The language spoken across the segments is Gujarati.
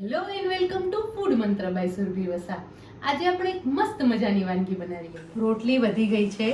Hello and welcome to food મંત્ર બાય સુરભી વસા. આજે આપણે એક મસ્ત મજાની વાનગી બનાવીએ. રોટલી વધી ગઈ છે.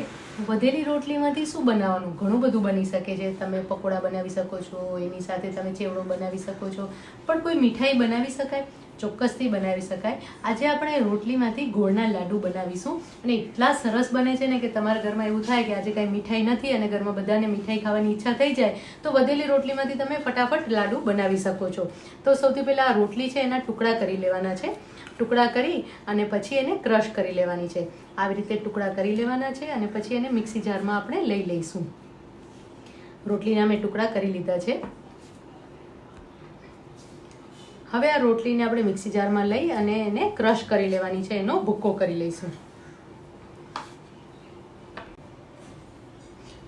વધેલી રોટલીમાંથી શું બનાવવાનું? ઘણું બધું બની શકે છે. તમે પકોડા બનાવી શકો છો, એની સાથે તમે ચેવડો બનાવી શકો છો, પણ કોઈ મીઠાઈ બનાવી શકાય? ચોક્કસથી બનાવી શકાય. આજે આપણે રોટલીમાંથી ગોળના લાડુ બનાવીશું અને એટલા સરસ બને છે ને કે તમારા ઘરમાં એવું થાય કે આજે કાંઈ મીઠાઈ નથી અને ઘરમાં બધાને મીઠાઈ ખાવાની ઈચ્છા થઈ જાય તો વધેલી રોટલીમાંથી તમે ફટાફટ લાડુ બનાવી શકો છો. તો સૌથી પહેલાં આ રોટલી છે એના ટુકડા કરી લેવાના છે. ટુકડા કરી અને પછી એને ક્રશ કરી લેવાની છે. આવી રીતે ટુકડા કરી લેવાના છે અને પછી એને મિક્સી જારમાં આપણે લઈ લઈશું. રોટલીના મેં ટુકડા કરી લીધા છે. હવે આ રોટલીને આપણે મિક્સી જારમાં લઈ અને એને ક્રશ કરી લેવાની છે, એનો ભૂક્કો કરી લઈશું.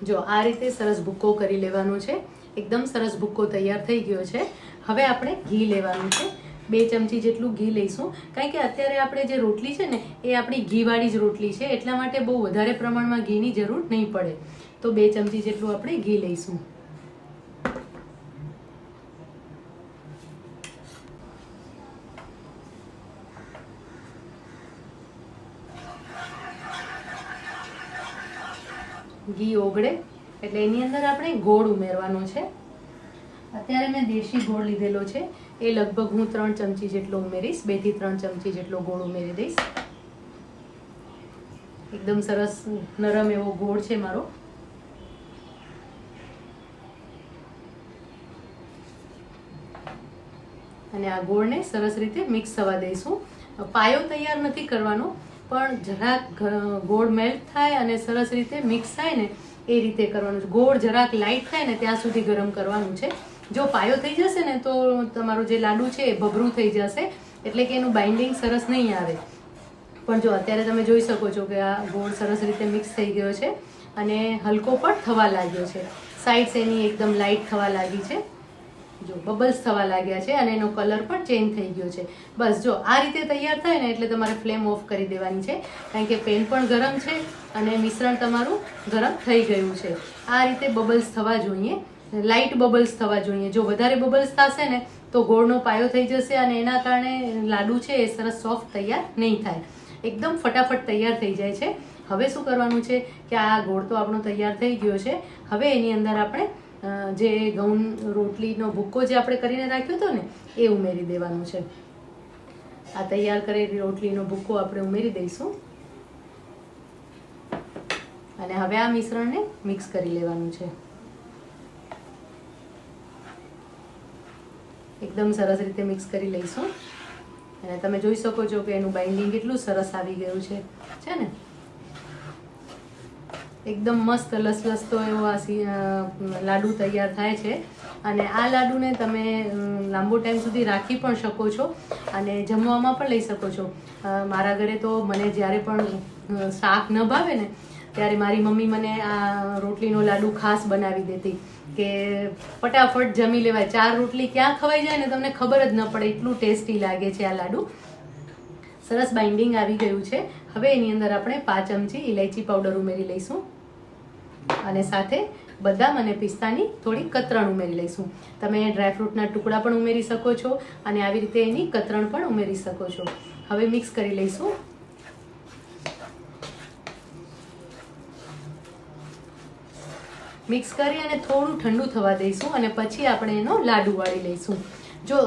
જો આ રીતે સરસ ભૂક્કો કરી લેવાનો છે. એકદમ સરસ ભૂક્કો તૈયાર થઈ ગયો છે. હવે આપણે ઘી લેવાનું છે. 2 ચમચી જેટલું ઘી લઈશું, કારણ કે અત્યારે આપણે જે રોટલી છે ને એ આપણી ઘીવાળી જ રોટલી છે, એટલા માટે બહુ વધારે પ્રમાણમાં ઘીની જરૂર નહીં પડે. તો 2 ચમચી જેટલું આપણે ઘી લઈશું. ઘી ઓગળે એટલે એની અંદર આપણે ગોળ ઉમેરવાનો છે. અત્યારે મેં દેશી ગોળ લીધેલો છે, એ લગભગ હું 3 ચમચી જેટલો ઉમેરીશ. 2 થી 3 ચમચી જેટલો ગોળ ઉમેરી દઈશ. એકદમ સરસ નરમ એવો ગોળ છે મારો. અને આ ગોળને સરસ રીતે મિક્સ થવા દઈશું. પાયો તૈયાર નથી કરવાનો, પણ જરાક ગોળ મેલ્ટ થાય અને સરસ રીતે મિક્સ થાય ને એ રીતે કરવાનું છે. ગોળ જરાક લાઇટ થાય ને ત્યાં સુધી ગરમ કરવાનું છે. જો પાયો થઈ જશે ને તો તમારો જે લાડુ છે એ ભભરું થઈ જશે, એટલે કે એનું બાઇન્ડિંગ સરસ નહીં આવે. પણ જો અત્યારે તમે જોઈ શકો છો કે આ ગોળ સરસ રીતે મિક્સ થઈ ગયો છે અને હલકો પણ થવા લાગ્યો છે. સાઇડ્સ એની એકદમ લાઇટ થવા લાગી છે. જો બબલ્સ થવા લાગ્યા છે અને એનો કલર પણ ચેન્જ થઈ ગયો છે. બસ જો આ રીતે તૈયાર થાય ને એટલે તમારે ફ્લેમ ઓફ કરી દેવાની છે, કારણ કે પેન પણ ગરમ છે અને મિશ્રણ તમારું ગરમ થઈ ગયું છે. આ રીતે બબલ્સ થવા જોઈએ, લાઇટ બબલ્સ થવા જોઈએ. જો વધારે બબલ્સ થશે ને તો ગોળનો પાયો થઈ જશે અને એના કારણે લાડુ છે એ સરસ સોફ્ટ તૈયાર નહીં થાય. એકદમ ફટાફટ તૈયાર થઈ જાય છે. હવે શું કરવાનું છે કે આ ગોળ તો આપણો તૈયાર થઈ ગયો છે. હવે એની અંદર આપણે જે ઘઉં રોટલીનો ભૂક્કો જે આપણે કરીને રાખ્યો હતો ને એ ઉમેરી દેવાનું છે. આ તૈયાર કરેલી રોટલીનો ભૂક્કો આપણે ઉમેરી દઈશું અને હવે આ મિશ્રણને મિક્સ કરી લેવાનું છે. એકદમ સરસ રીતે મિક્સ કરી લઈશું અને તમે જોઈ શકો છો કે એનું બાઇન્ડિંગ કેટલું સરસ આવી ગયું છે ને. એકદમ મસ્ત લસલસતો એવો આ લાડુ તૈયાર થાય છે. અને આ લાડુને તમે લાંબો ટાઈમ સુધી રાખી પણ શકો છો અને જમવામાં પણ લઈ શકો છો. મારા ઘરે તો મને જ્યારે પણ શાક ન ભાવે ને ત્યારે મારી મમ્મી મને આ રોટલીનો લાડુ ખાસ બનાવી દેતી કે ફટાફટ જમી લેવાય. 4 રોટલી ક્યાં ખવાઈ જાય ને તમને ખબર જ ન પડે, એટલું ટેસ્ટી લાગે છે આ લાડુ. સરસ બાઇન્ડિંગ આવી ગયું છે. હવે એની અંદર આપણે 5 ચમચી ઇલાયચી પાવડર ઉમેરી લઈશું અને સાથે બદામ અને પિસ્તાની થોડી કતરણ ઉમેરી લઈશું. તમે ડ્રાયફ્રૂટના ટુકડા પણ ઉમેરી શકો છો અને આવી રીતે એની કતરણ પણ ઉમેરી શકો છો. હવે મિક્સ કરી લઈશું. મિક્સ કરી અને થોડું ઠંડુ થવા દઈશું અને પછી આપણે એનો લાડુ વાળી લઈશું. જો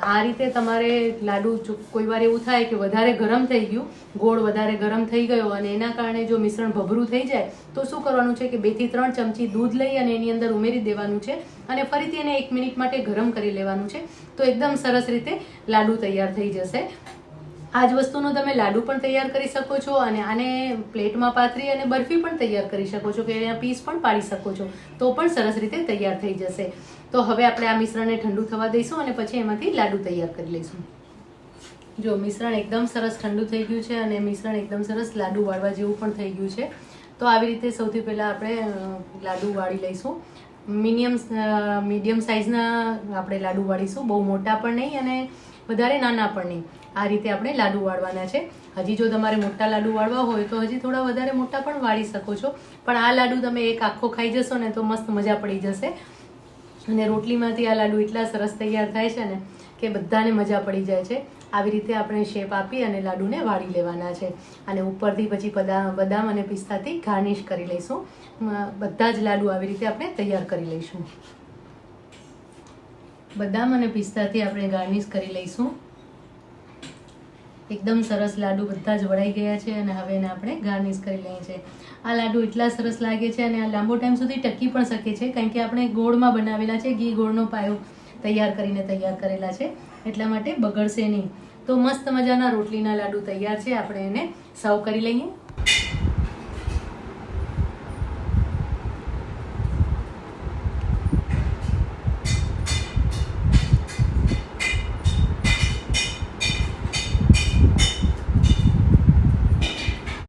આ રીતે તમારે લાડુ કોઈ વાર એવું થાય કે વધારે ગરમ થઈ ગયું, ગોળ વધારે ગરમ થઈ ગયો અને એના કારણે જો મિશ્રણ ભભરું થઈ જાય તો શું કરવાનું છે કે 2 થી 3 ચમચી દૂધ લઈ અને એની અંદર ઉમેરી દેવાનું છે અને ફરીથી એને 1 મિનિટ માટે ગરમ કરી લેવાનું છે. તો એકદમ સરસ રીતે લાડુ તૈયાર થઈ જશે. આ જ વસ્તુનો તમે લાડુ પણ તૈયાર કરી શકો છો અને આને પ્લેટમાં પાથરી અને બરફી પણ તૈયાર કરી શકો છો કે એના પીસ પણ પાડી શકો છો, તો પણ સરસ રીતે તૈયાર થઈ જશે. તો હવે આપણે આ મિશ્રણને ઠંડુ થવા દઈશું અને પછી એમાંથી લાડુ તૈયાર કરી લઈશું. જો મિશ્રણ એકદમ સરસ ઠંડુ થઈ ગયું છે અને મિશ્રણ એકદમ સરસ લાડુ વાળવા જેવું પણ થઈ ગયું છે. તો આવી રીતે સૌથી પહેલાં આપણે લાડુ વાળી લઈશું. મીડિયમ સાઇઝના આપણે લાડુ વાળીશું, બહુ મોટા પણ નહીં અને વધારે નાના પણ નહીં. આ રીતે આપણે લાડુ વાળવાના છે. હજી જો તમારે મોટા લાડુ વાળવા હોય તો હજી થોડા વધારે મોટા પણ વાળી શકો છો, પણ આ લાડુ તમે એક આખો ખાઈ જશો ને તો મસ્ત મજા પડી જશે. અને રોટલીમાંથી આ લાડુ એટલા સરસ તૈયાર થાય છે ને કે બધાને મજા પડી જાય છે. આવી રીતે આપણે શેપ આપી અને લાડુને વાળી લેવાના છે. અને ઉપરથી પછી બદામ અને પિસ્તાથી ગાર્નિશ કરી લઈશું. બધા જ લાડુ આવી રીતે આપણે તૈયાર કરી લઈશું. બદામ અને પિસ્તાથી આપણે ગાર્નિશ કરી લઈશું. એકદમ સરસ લાડુ બધા જ વળાઈ ગયા છે અને હવે એને આપણે ગાર્નિશ કરી લઈએ છીએ. આ લાડુ એટલા સરસ લાગે છે અને આ લાંબો ટાઈમ સુધી ટકી પણ શકે છે, કારણ કે આપણે ગોળમાં બનાવેલા છે, ઘી ગોળનો પાયો તૈયાર કરીને તૈયાર કરેલા છે, એટલા માટે બગડશે નહીં. તો મસ્ત મજાના રોટલીના લાડુ તૈયાર છે. આપણે એને સર્વ કરી લઈએ.